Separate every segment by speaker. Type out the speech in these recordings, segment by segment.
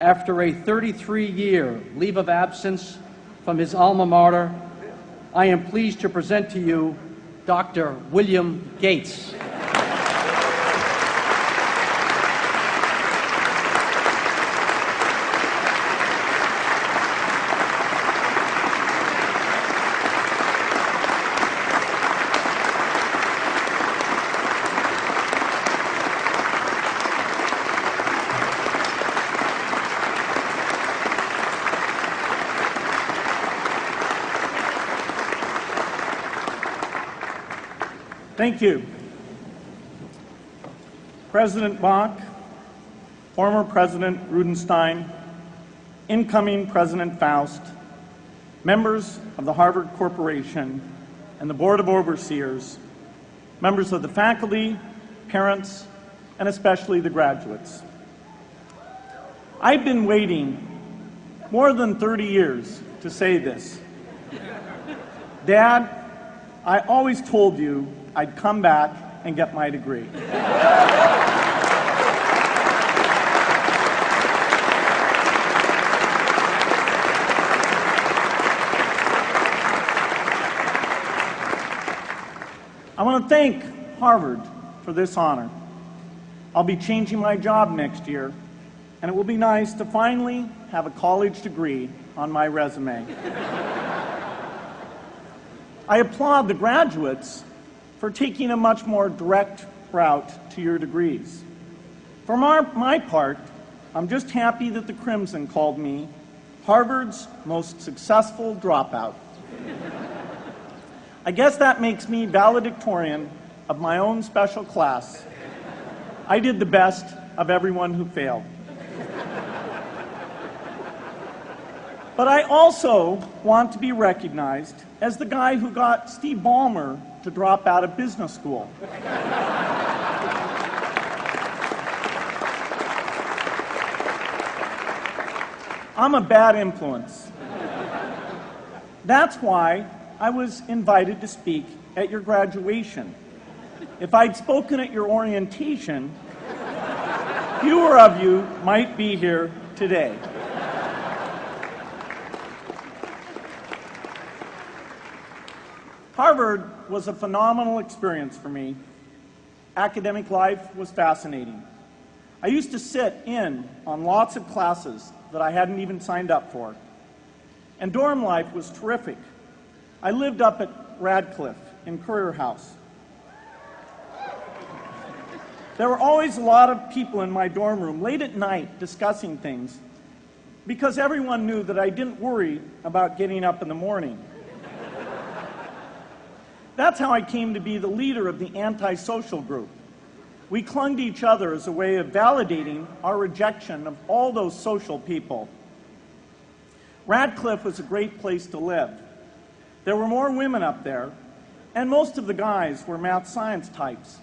Speaker 1: After a 33-year leave of absence from his alma mater, I am pleased to present to you Dr. William Gates.
Speaker 2: Thank you. President Bach, former President Rudenstein, incoming President Faust, members of the Harvard Corporation and the Board of Overseers, members of the faculty, parents, and especially the graduates. I've been waiting more than 30 years to say this. Dad, I always told you I'd come back and get my degree. I want to thank Harvard for this honor. I'll be changing my job next year, and it will be nice to finally have a college degree on my resume. I applaud the graduates for taking a much more direct route to your degrees. For my part, I'm just happy that the Crimson called me Harvard's most successful dropout. I guess that makes me valedictorian of my own special class. I did the best of everyone who failed. But I also want to be recognized as the guy who got Steve Ballmer to drop out of business school. I'm a bad influence. That's why I was invited to speak at your graduation. If I'd spoken at your orientation, fewer of you might be here today. Harvard was a phenomenal experience for me. Academic life was fascinating. I used to sit in on lots of classes that I hadn't even signed up for. And dorm life was terrific. I lived up at Radcliffe in Currier House. There were always a lot of people in my dorm room late at night discussing things because everyone knew that I didn't worry about getting up in the morning. That's how I came to be the leader of the antisocial group. We clung to each other as a way of validating our rejection of all those social people. Radcliffe was a great place to live. There were more women up there, and most of the guys were math science types.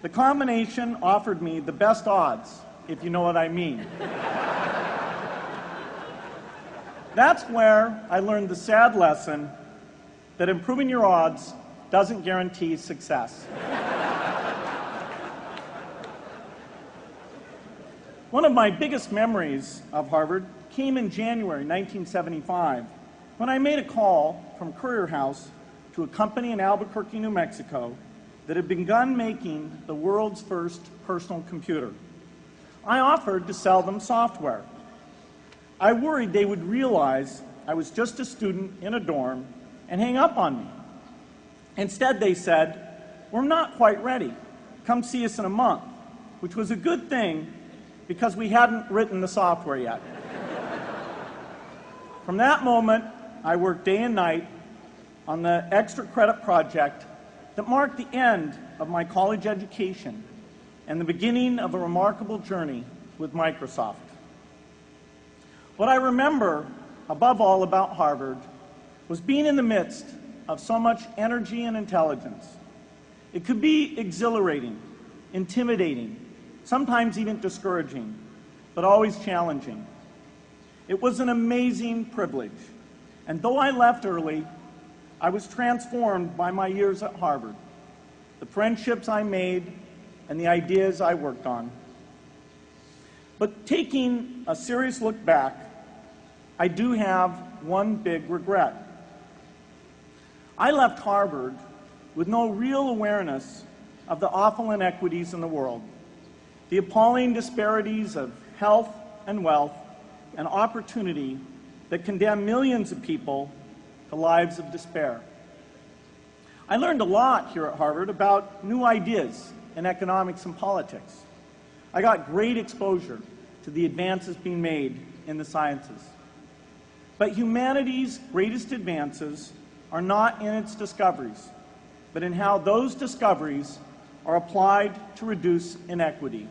Speaker 2: The combination offered me the best odds, if you know what I mean. That's where I learned the sad lesson that improving your odds doesn't guarantee success. One of my biggest memories of Harvard came in January 1975, when I made a call from Currier House to a company in Albuquerque, New Mexico, that had begun making the world's first personal computer. I offered to sell them software. I worried they would realize I was just a student in a dorm and hang up on me. Instead, they said, "We're not quite ready. Come see us in a month," which was a good thing because we hadn't written the software yet. From that moment, I worked day and night on the extra credit project that marked the end of my college education and the beginning of a remarkable journey with Microsoft. What I remember above all about Harvard was being in the midst of so much energy and intelligence. It could be exhilarating, intimidating, sometimes even discouraging, but always challenging. It was an amazing privilege, and though I left early, I was transformed by my years at Harvard, the friendships I made, and the ideas I worked on. But taking a serious look back, I do have one big regret. I left Harvard with no real awareness of the awful inequities in the world, the appalling disparities of health and wealth and opportunity that condemn millions of people to lives of despair. I learned a lot here at Harvard about new ideas in economics and politics. I got great exposure to the advances being made in the sciences. But humanity's greatest advances are not in its discoveries, but in how those discoveries are applied to reduce inequity.